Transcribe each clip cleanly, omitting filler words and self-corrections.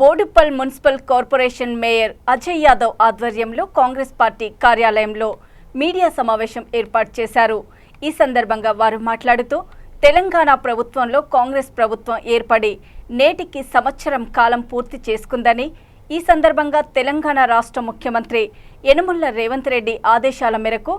Boduppal municipal corporation mayor Ajay Yadav ఆధ్వర్యంలో Congress party కార్యాలయంలో media సమావేశం ఏర్పాటు చేశారు. ఈ సందర్భంగా వారు మాట్లాడుతూ తెలంగాణ ప్రభుత్వంలో కాంగ్రెస్ ప్రభుత్వం ఏర్పడి నేటికి సంవత్సరం కాలం పూర్తి చేసుకుందని, ఈ సందర్భంగా తెలంగాణ రాష్ట్ర ముఖ్యమంత్రి యనుమల రేవంత్ రెడ్డి ఆదేశాల మేరకు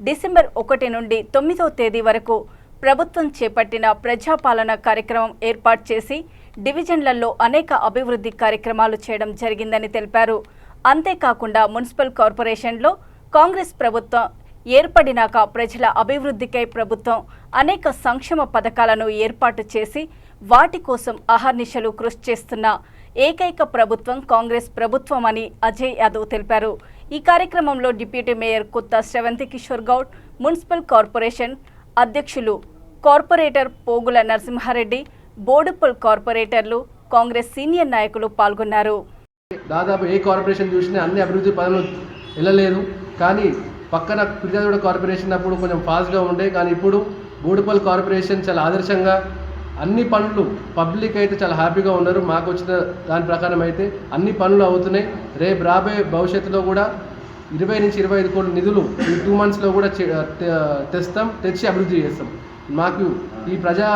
డిసెంబర్ 1 నుండి 9వ తేదీ వరకు ప్రభుత్వం చేపట్టిన ప్రజాపాలన కార్యక్రమం ఏర్పాటు చేసి డివిజన్లలో అనేక అభివృద్ధి కార్యక్రమాలు చేయడం జరిగిందని తెలిపారు. అంతేకాకుండా మున్సిపల్ కార్పొరేషన్లో కాంగ్రెస్ ప్రభుత్వం ఏర్పడినాక ప్రజల అభివృద్ధికై ప్రభుత్వం అనేక సంక్షేమ పథకాలను ఏర్పాటు చేసి వాటి కోసం అహర్నిశలు కృషి చేస్తున్న ఏకైక ప్రభుత్వం కాంగ్రెస్ ప్రభుత్వం అని అజయ్ యాదవ్ తెలిపారు. ఈ కార్యక్రమంలో డిప్యూటీ మేయర్ కొత్త శ్రవంతి కిషోర్ గౌడ్, మున్సిపల్ కార్పొరేషన్ అధ్యక్షులు కార్పొరేటర్ పోగుల నరసింహారెడ్డి, బోడుప్పల్ కార్పొరేటర్లు, కాంగ్రెస్ సీనియర్ నాయకులు పాల్గొన్నారు. దాదాపు ఏ కార్పొరేషన్ చూసినా అన్ని అభివృద్ధి పనులు వెళ్ళలేదు. కానీ పక్కన ఫిర్యాదుగూడ కార్పొరేషన్ అప్పుడు కొంచెం ఫాస్ట్గా ఉండే, కానీ ఇప్పుడు బోడుప్పల్ కార్పొరేషన్ చాలా ఆదర్శంగా అన్ని పనులు పబ్లిక్ అయితే చాలా హ్యాపీగా ఉన్నారు. మాకు వచ్చిన దాని ప్రకారం అయితే అన్ని పనులు అవుతున్నాయి. రేపు రాబోయే భవిష్యత్తులో కూడా 20 నుంచి 25 కోట్ల నిధులు ఈ 2 monthsలో కూడా తెచ్చి అభివృద్ధి చేస్తాం. మాకు ఈ ప్రజా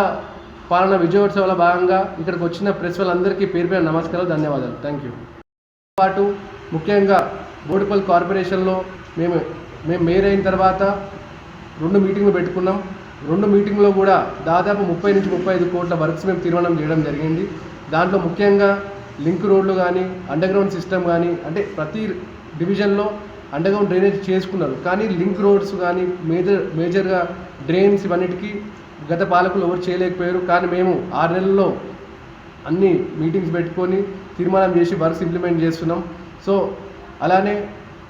పాలన విజయోత్సవాల భాగంగా ఇక్కడికి వచ్చిన ప్రెస్ వాళ్ళందరికీ పేరు పేరు నమస్కారాలు, ధన్యవాదాలు. Thank you. పాటు ముఖ్యంగా బోడుప్పల్ కార్పొరేషన్లో మేము మేయర్ అయిన తర్వాత 2 మీటింగ్లు పెట్టుకున్నాం. 2 మీటింగ్లో కూడా దాదాపు 30 నుంచి 35 కోట్ల వర్క్స్ మేము తీర్మానం చేయడం జరిగింది. దాంట్లో ముఖ్యంగా లింక్ రోడ్లు కానీ, అండర్గ్రౌండ్ సిస్టమ్ కానీ, అంటే ప్రతి డివిజన్లో అండర్గ్రౌండ్ డ్రైనేజ్ చేసుకున్నారు. కానీ లింక్ రోడ్స్ కానీ మేజర్గా డ్రైన్స్ ఇవన్నిటికీ గత పాలకులు ఎవరు చేయలేకపోయారు. కానీ మేము 6 నెలల్లో అన్ని మీటింగ్స్ పెట్టుకొని తీర్మానం చేసి వర్క్స్ ఇంప్లిమెంట్ చేస్తున్నాం. సో అలానే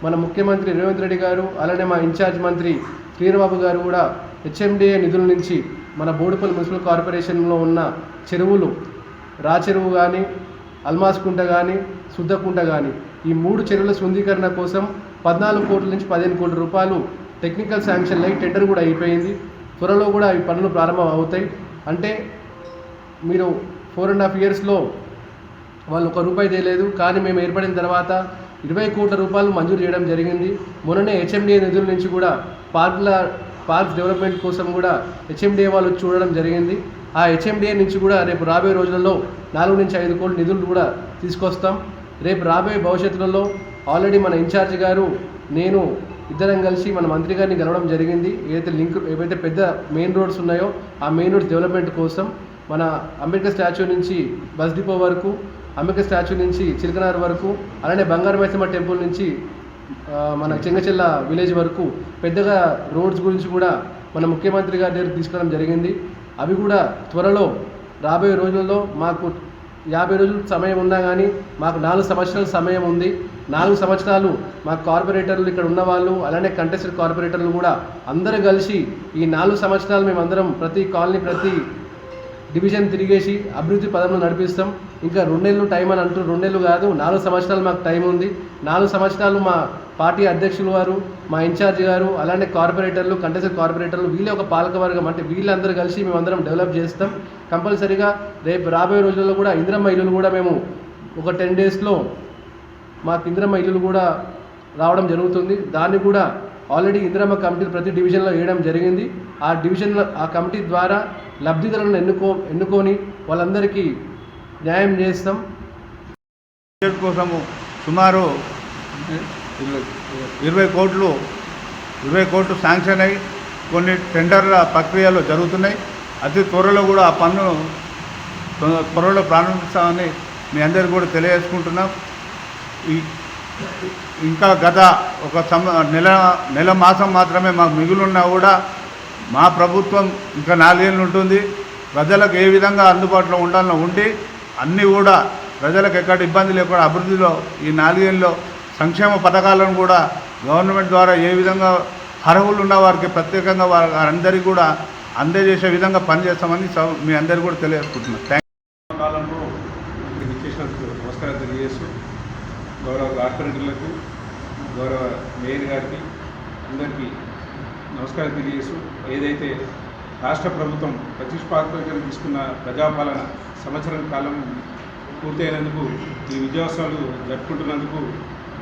మన ముఖ్యమంత్రి రేవంత్ రెడ్డి గారు, అలానే మా ఇన్ఛార్జ్ మంత్రి శ్రీరాబాబు గారు కూడా హెచ్ఎండిఏ నిధుల నుంచి మన బోడుప్పల్ మున్సిపల్ కార్పొరేషన్లో ఉన్న చెరువులు, రాచెరువు కానీ, అల్మాస్కుంట కానీ, శుద్ధకుంట కానీ, ఈ 3 చెరువుల శుద్ధీకరణ కోసం 14 కోట్ల నుంచి 15 కోట్ల రూపాయలు టెక్నికల్ శాంక్షన్ అయ్యి టెండర్ కూడా అయిపోయింది. త్వరలో కూడా ఈ పనులు ప్రారంభం అవుతాయి. అంటే మీరు 4.5 yearsలో వాళ్ళు 1 రూపాయి చేయలేదు. కానీ మేము ఏర్పడిన తర్వాత 20 కోట్ల రూపాయలు మంజూరు చేయడం జరిగింది. మొన్ననే హెచ్ఎండిఏ నిధుల నుంచి కూడా పార్క్స్ డెవలప్మెంట్ కోసం కూడా హెచ్ఎండిఏ వాళ్ళు చూడడం జరిగింది. ఆ హెచ్ఎండిఏ నుంచి కూడా రేపు రాబోయే రోజులలో 4 నుంచి 5 కోట్ల నిధులు కూడా తీసుకొస్తాం. రేపు రాబోయే భవిష్యత్తులలో ఆల్రెడీ మన ఇన్ఛార్జ్ గారు, నేను ఇద్దరం కలిసి మన మంత్రి గారిని కలవడం జరిగింది. ఏవైతే పెద్ద మెయిన్ రోడ్స్ ఉన్నాయో ఆ మెయిన్ రోడ్స్ డెవలప్మెంట్ కోసం మన అంబేద్కర్ స్టాచ్యూ నుంచి బస్ డిపో వరకు, అంబేద్కర్ స్టాచ్యూ నుంచి చిలకనార్ వరకు, అలానే బంగారు మైసమ్మ టెంపుల్ నుంచి మన చెంగచెల్ల విలేజ్ వరకు పెద్దగా రోడ్స్ గురించి కూడా మన ముఖ్యమంత్రి గారి దగ్గర తీసుకోవడం జరిగింది. అవి కూడా త్వరలో రాబోయే రోజుల్లో మాకు 50 రోజులు సమయం ఉన్నా కానీ మాకు 4 సంవత్సరాల సమయం ఉంది. 4 సంవత్సరాలు మా కార్పొరేటర్లు ఇక్కడ ఉన్నవాళ్ళు, అలానే కంటెస్టెడ్ కార్పొరేటర్లు కూడా అందరూ కలిసి ఈ 4 సంవత్సరాలు మేమందరం ప్రతి కాలనీ, ప్రతి డివిజన్ తిరిగేసి అభివృద్ధి పదంలో నడిపిస్తాం. ఇంకా 2 నెలలు టైం అని అంటూ 2 నెలలు కాదు, 4 సంవత్సరాలు మాకు టైం ఉంది. 4 సంవత్సరాలు మా పార్టీ అధ్యక్షులు వారు, మా ఇన్ఛార్జ్ గారు, అలానే కార్పొరేటర్లు, కంటెస్టెడ్ కార్పొరేటర్లు, వీళ్ళే ఒక పాలకవర్గం. అంటే వీళ్ళందరూ కలిసి మేమందరం డెవలప్ చేస్తాం. కంపల్సరీగా రేపు రాబోయే రోజుల్లో కూడా ఇందిరమ్మ ఇల్లులు కూడా మేము ఒక 10 daysలో మాకు ఇందిరమ్మ ఇల్లులు కూడా రావడం జరుగుతుంది. దాన్ని కూడా ఆల్రెడీ ఇందిరమ్మ కమిటీలు ప్రతి డివిజన్లో వేయడం జరిగింది. ఆ కమిటీ ద్వారా లబ్ధిదారులను ఎన్నుకొని వాళ్ళందరికీ న్యాయం చేస్తాం. కోసము సుమారు 20 కోట్లు శాంక్షన్ అయ్యి కొన్ని టెండర్ల ప్రక్రియలు జరుగుతున్నాయి. అతి త్వరలో కూడా ఆ పన్ను త్వరలో ప్రారంభిస్తామని మీ అందరికీ కూడా తెలియజేసుకుంటున్నాం. ఇంకా గత ఒక నెల మాసం మాత్రమే మాకు మిగులున్నా కూడా మా ప్రభుత్వం ఇంకా 4 ఏళ్ళు ఉంటుంది. ప్రజలకు ఏ విధంగా అందుబాటులో ఉండాలని ఉండి అన్నీ కూడా ప్రజలకు ఎక్కడ ఇబ్బంది లేకుండా అభివృద్ధిలో ఈ 4 ఏళ్ళలో సంక్షేమ పథకాలను కూడా గవర్నమెంట్ ద్వారా ఏ విధంగా అర్హులు ఉన్న వారికి ప్రత్యేకంగా వారందరికీ కూడా అందజేసే విధంగా పనిచేస్తామని మీ అందరికీ కూడా తెలియజేసుకుంటున్నాం. కాలంలో నమస్కారం తెలియజేస్తూ గౌరవ కార్పొరేటర్లకు, గౌరవ మేయర్ గారికి అందరికీ నమస్కారం తెలియజేస్తూ, ఏదైతే రాష్ట్ర ప్రభుత్వం ప్రతిష్టాత్మకంగా తీసుకున్న ప్రజాపాలన సంవత్సరం కాలం పూర్తయినందుకు ఈ విజయోత్సవాలు జరుపుకుంటున్నందుకు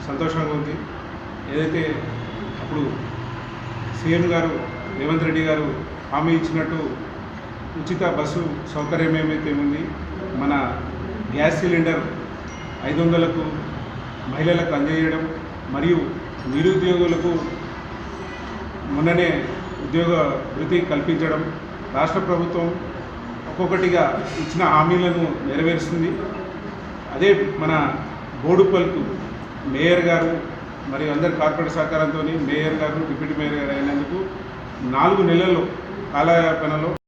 సంతోషంగా ఉంది. ఏదైతే అప్పుడు సీఎం గారు రేవంత్ రెడ్డి గారు హామీ ఇచ్చినట్టు ఉచిత బస్సు సౌకర్యం ఏమైతే ఉంది, మన గ్యాస్ సిలిండర్ 500కు మహిళలకు అందజేయడం మరియు నిరుద్యోగులకు మొన్ననే ఉద్యోగ వృత్తి కల్పించడం, రాష్ట్ర ప్రభుత్వం ఒక్కొక్కటిగా ఇచ్చిన హామీలను నెరవేరుస్తుంది. అదే మన బోడుపల్కు మేయర్ గారు మరియు అందరి కార్పొరేట్ సహకారంతో మేయర్ గారు డిప్యూటీ మేయర్ గారు అయినందుకు 4 నెలల్లో కాలయాపనలో